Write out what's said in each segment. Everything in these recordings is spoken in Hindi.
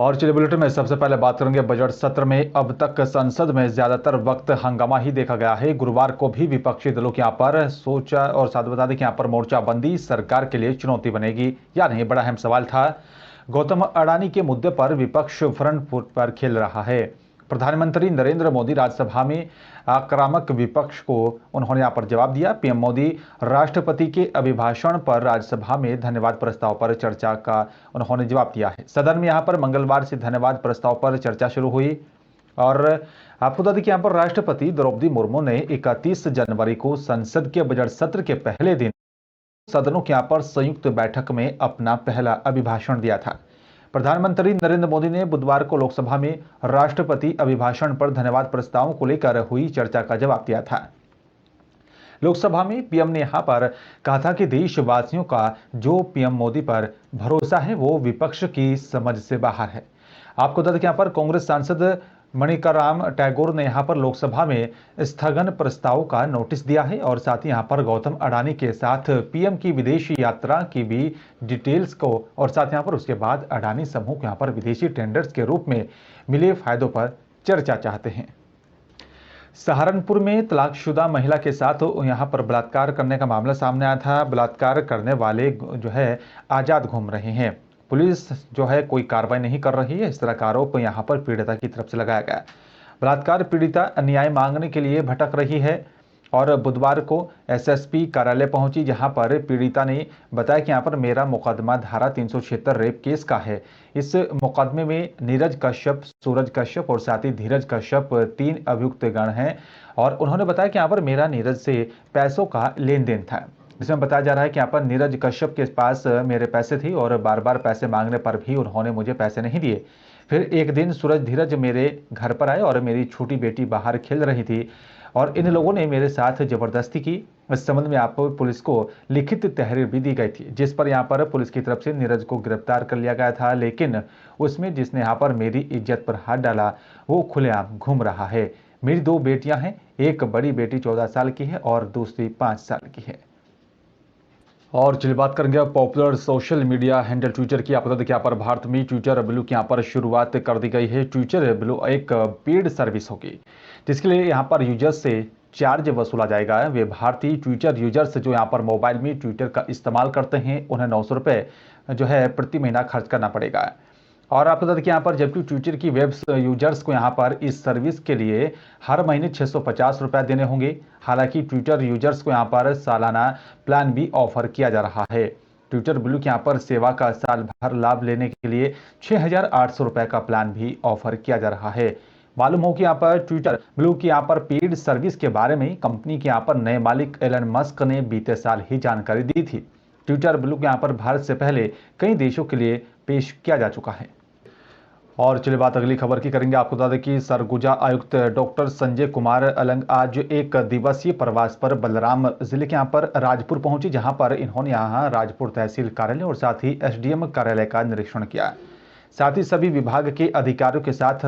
और चलिए बुलेटिन में सबसे पहले बात करेंगे बजट सत्र में। अब तक संसद में ज्यादातर वक्त हंगामा ही देखा गया है। गुरुवार को भी विपक्षी दलों के यहाँ पर सोचा और साथ बता दें कि यहाँ पर मोर्चाबंदी सरकार के लिए चुनौती बनेगी या नहीं, बड़ा अहम सवाल था। गौतम अडानी के मुद्दे पर विपक्ष फ्रंट फुट पर खेल रहा है। प्रधानमंत्री नरेंद्र मोदी राज्यसभा में आक्रामक विपक्ष को उन्होंने यहाँ पर जवाब दिया। पीएम मोदी राष्ट्रपति के अभिभाषण पर राज्यसभा में धन्यवाद प्रस्ताव पर चर्चा का उन्होंने जवाब दिया है। सदन में यहाँ पर मंगलवार से धन्यवाद प्रस्ताव पर चर्चा शुरू हुई और आपको बता दें कि यहाँ पर राष्ट्रपति द्रौपदी मुर्मू ने 31 जनवरी को संसद के बजट सत्र के पहले दिन सदनों के यहाँ पर संयुक्त बैठक में अपना पहला अभिभाषण दिया था। प्रधानमंत्री नरेंद्र मोदी ने बुधवार को लोकसभा में राष्ट्रपति अभिभाषण पर धन्यवाद प्रस्तावों को लेकर हुई चर्चा का जवाब दिया था। लोकसभा में पीएम ने यहां पर कहा था कि देशवासियों का जो पीएम मोदी पर भरोसा है वो विपक्ष की समझ से बाहर है। आपको बता दें कि यहाँ पर कांग्रेस सांसद मणिकाराम टैगोर ने यहां पर लोकसभा में स्थगन प्रस्ताव का नोटिस दिया है और साथ ही यहां पर गौतम अडानी के साथ पीएम की विदेशी यात्रा की भी डिटेल्स को और साथ यहां पर उसके बाद अडानी समूह को यहां पर विदेशी टेंडर्स के रूप में मिले फायदों पर चर्चा चाहते हैं। सहारनपुर में तलाकशुदा महिला के साथ यहां पर बलात्कार करने का मामला सामने आया था। बलात्कार करने वाले जो है आजाद घूम रहे हैं। पुलिस जो है कोई कार्रवाई नहीं कर रही है, इस तरह का आरोप यहां पर पीड़िता की तरफ से लगाया गया। बलात्कार पीड़िता न्याय मांगने के लिए भटक रही है और बुधवार को एसएसपी कार्यालय पहुंची, जहां पर पीड़िता ने बताया कि यहां पर मेरा मुकदमा धारा 376 रेप केस का है। इस मुकदमे में नीरज कश्यप, सूरज कश्यप और साथ ही धीरज कश्यप 3 अभियुक्त गण हैं और उन्होंने बताया कि यहाँ पर मेरा नीरज से पैसों का लेन देन था। इसमें बताया जा रहा है कि यहाँ पर नीरज कश्यप के पास मेरे पैसे थे और बार बार पैसे मांगने पर भी उन्होंने मुझे पैसे नहीं दिए। फिर एक दिन सूरज धीरज मेरे घर पर आए और मेरी छोटी बेटी बाहर खेल रही थी और इन लोगों ने मेरे साथ जबरदस्ती की। इस संबंध में आप पुलिस को लिखित तहरीर भी दी गई थी, जिस पर यहाँ पर पुलिस की तरफ से नीरज को गिरफ्तार कर लिया गया था, लेकिन उसमें जिसने यहाँ पर मेरी इज्जत पर हाथ डाला वो खुलेआम घूम रहा है। मेरी 2 बेटियां हैं, एक बड़ी बेटी 14 साल की है और दूसरी 5 साल की है। और चलिए बात करेंगे popular social media handle Twitter की। आपको बता दें कि यहाँ पर भारत में ट्विटर ब्लू की यहाँ पर शुरुआत कर दी गई है। ट्विटर ब्लू एक पेड सर्विस होगी जिसके लिए यहाँ पर यूजर्स से चार्ज वसूला जाएगा। वे भारतीय ट्विटर यूजर्स जो यहाँ पर मोबाइल में ट्विटर का इस्तेमाल करते हैं उन्हें 900 रुपये जो है प्रति महीना खर्च करना पड़ेगा। और आपको बता दें कि यहाँ पर जबकि ट्विटर की वेब यूजर्स को यहाँ पर इस सर्विस के लिए हर महीने 650 रुपये देने होंगे। हालांकि ट्विटर यूजर्स को यहाँ पर सालाना प्लान भी ऑफर किया जा रहा है। ट्विटर ब्लू के यहाँ पर सेवा का साल भर लाभ लेने के लिए 6,800 रुपये का प्लान भी ऑफर किया जा रहा है। मालूम हो कि यहाँ पर ट्विटर ब्लू की यहाँ पर पेड सर्विस के बारे में कंपनी के यहाँ पर नए मालिक एलन मस्क ने बीते साल ही जानकारी दी थी। ट्विटर ब्लू के यहाँ पर भारत से पहले कई देशों के लिए पेश किया जा चुका है। और चलिए बात अगली खबर की करेंगे। आपको बता दें कि सरगुजा आयुक्त डॉक्टर संजय कुमार अलंग आज एक दिवसीय प्रवास पर बलराम जिले के यहाँ पर राजपुर पहुंचे, जहां पर इन्होंने यहाँ राजपुर तहसील कार्यालय और साथ ही एसडीएम कार्यालय का निरीक्षण किया। साथ ही सभी विभाग के अधिकारियों के साथ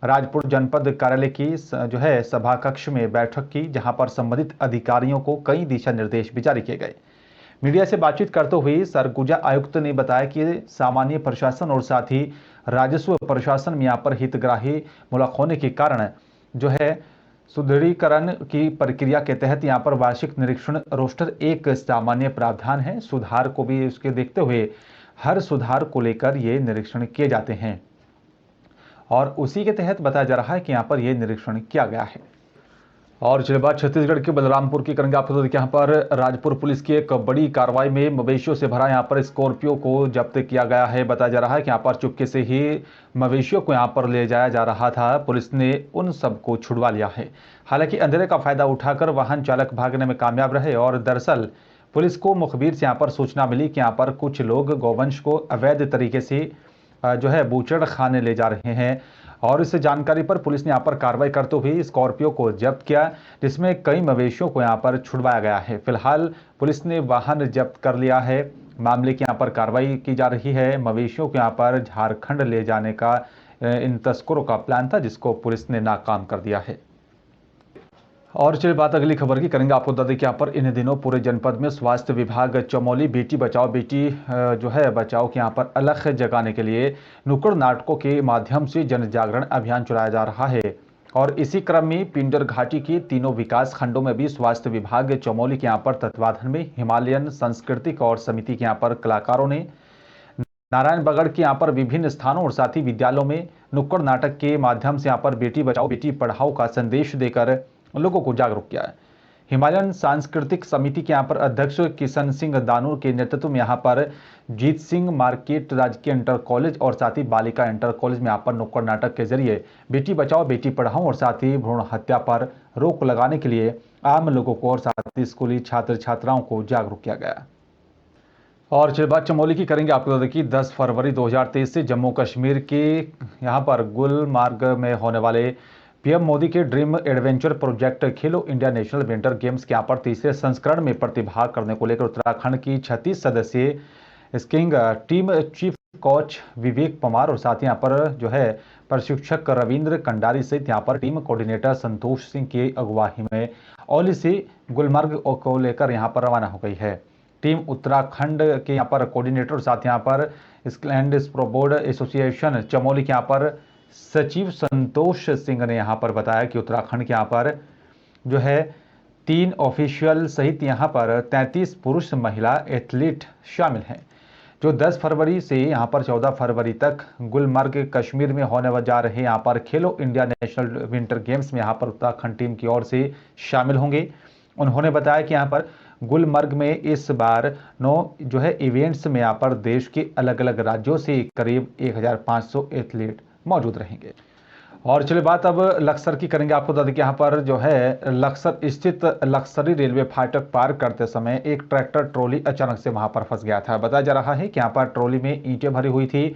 राजपुर जनपद कार्यालय की जो है सभा कक्ष में बैठक की, जहां पर संबंधित अधिकारियों को कई दिशा निर्देश भी जारी किए गए। मीडिया से बातचीत करते हुए सरगुजा आयुक्त ने बताया कि सामान्य प्रशासन और साथ ही राजस्व प्रशासन में यहाँ पर हितग्राही मुलाक होने के कारण जो है सुदृढ़ीकरण की प्रक्रिया के तहत यहाँ पर वार्षिक निरीक्षण रोस्टर एक सामान्य प्रावधान है। सुधार को भी उसके देखते हुए हर सुधार को लेकर ये निरीक्षण किए जाते हैं और उसी के तहत बताया जा रहा है कि यहाँ पर यह निरीक्षण किया गया है। और चलिए बात छत्तीसगढ़ के बलरामपुर की करेंगे। आपको यहाँ पर राजपुर पुलिस की एक बड़ी कार्रवाई में मवेशियों से भरा यहाँ पर स्कॉर्पियो को जब्त किया गया है। बताया जा रहा है कि यहाँ पर चुपके से ही मवेशियों को यहाँ पर ले जाया जा रहा था। पुलिस ने उन सबको छुड़वा लिया है। हालांकि अंधेरे का फायदा उठाकर वाहन चालक भागने में कामयाब रहे और दरअसल पुलिस को मुखबिर से यहाँ पर सूचना मिली कि यहाँ पर कुछ लोग गौवंश को अवैध तरीके से जो है बूचड़ खाने ले जा रहे हैं और इस जानकारी पर पुलिस ने यहाँ पर कार्रवाई करते हुए स्कॉर्पियो को जब्त किया, जिसमें कई मवेशियों को यहाँ पर छुड़वाया गया है। फिलहाल पुलिस ने वाहन जब्त कर लिया है। मामले की यहाँ पर कार्रवाई की जा रही है। मवेशियों को यहाँ पर झारखंड ले जाने का इन तस्करों का प्लान था, जिसको पुलिस ने नाकाम कर दिया है। और चलिए बात अगली खबर की करेंगे। आपको बता दें कि यहाँ पर इन दिनों पूरे जनपद में स्वास्थ्य विभाग चमोली बेटी बचाओ बेटी जो है बचाओ के यहाँ पर अलख जगाने के लिए नुक्कड़ नाटकों के माध्यम से जन जागरण अभियान चलाया जा रहा है। और इसी क्रम में पिंडर घाटी के तीनों विकास खंडों में भी स्वास्थ्य विभाग चमोली के यहाँ पर तत्वाधान में हिमालयन सांस्कृतिक और समिति के यहाँ पर कलाकारों ने नारायण बगड़ के यहाँ पर विभिन्न स्थानों और साथ ही विद्यालयों में नुक्कड़ नाटक के माध्यम से यहाँ पर बेटी बचाओ बेटी पढ़ाओ का संदेश देकर लोगों को जागरूक किया है। हिमालयन सांस्कृतिक समिति के यहाँ पर अध्यक्ष किशन सिंह दानूर के नेतृत्व में यहाँ पर जीत सिंह मार्केट राजकीय इंटर कॉलेज और साथ ही बालिका इंटर कॉलेज में यहाँ पर नुक्कड़ नाटक के जरिए बेटी बचाओ बेटी पढ़ाओ और साथ ही भ्रूण हत्या पर रोक लगाने के लिए आम लोगों को और साथ ही स्कूली छात्र छात्राओं को जागरूक किया गया। और चलिए बात चमोली की करेंगे। आपको बता दें कि 10 फरवरी 2023 से जम्मू कश्मीर के यहाँ पर गुलमार्ग में होने वाले पीएम मोदी के ड्रीम एडवेंचर प्रोजेक्ट खेलो इंडिया नेशनल विंटर गेम्स के यहाँ पर तीसरे संस्करण में प्रतिभाग करने को लेकर उत्तराखंड की 36 सदस्यीय स्कीइंग टीम चीफ कोच विवेक पवार और साथ ही यहाँ पर जो है प्रशिक्षक रविंद्र कंडारी सहित यहाँ पर टीम कोऑर्डिनेटर संतोष सिंह की अगुवाई में औली से गुलमर्ग को लेकर यहाँ पर रवाना हो गई है। टीम उत्तराखंड के यहाँ पर कोऑर्डिनेटर और साथ यहाँ पर स्कैंड स्पोर्ट एसोसिएशन चमोली के यहाँ पर सचिव संतोष सिंह ने यहाँ पर बताया कि उत्तराखंड के यहाँ पर जो है 3 ऑफिशियल सहित यहाँ पर 33 पुरुष महिला एथलीट शामिल हैं, जो 10 फरवरी से यहाँ पर 14 फरवरी तक गुलमर्ग कश्मीर में होने जा रहे यहाँ पर खेलो इंडिया नेशनल विंटर गेम्स में यहाँ पर उत्तराखंड टीम की ओर से शामिल होंगे। उन्होंने बताया कि यहाँ पर गुलमर्ग में इस बार 9 जो है इवेंट्स में यहाँ पर देश के अलग अलग राज्यों से करीब 1500 एथलीट मौजूद रहेंगे। और चलिए बात अब लक्सर की करेंगे। आपको बता दें कि यहाँ पर जो है लक्सर स्थित लक्सरी रेलवे फाटक पार करते समय एक ट्रैक्टर ट्रॉली अचानक से वहां पर फंस गया था। बताया जा रहा है कि यहाँ पर ट्रॉली में ईंटें भरी हुई थी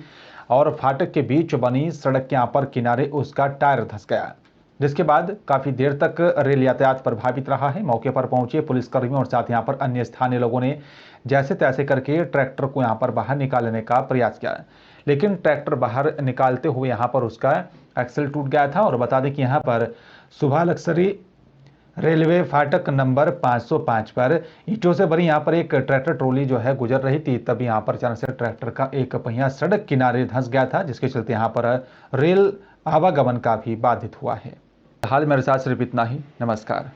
और फाटक के बीच बनी सड़क के यहाँ पर किनारे उसका टायर धंस गया, जिसके बाद काफी देर तक रेल यातायात प्रभावित रहा है। मौके पर पहुंचे पुलिसकर्मियों और साथ यहाँ पर अन्य स्थानीय लोगों ने जैसे तैसे करके ट्रैक्टर को यहाँ पर बाहर निकालने का प्रयास किया, लेकिन ट्रैक्टर बाहर निकालते हुए यहाँ पर उसका एक्सल टूट गया था। और बता दें कि यहाँ पर सुबह लक्सरी रेलवे फाटक नंबर 505 पर ईंटों से भरी यहाँ पर एक ट्रैक्टर ट्रॉली जो है गुजर रही थी, तभी यहाँ पर अचानक से ट्रैक्टर का एक पहिया सड़क किनारे धंस गया था, जिसके चलते यहाँ पर रेल आवागमन का भी बाधित हुआ है। हाल मेरे साथ सिर्फ इतना ही। नमस्कार।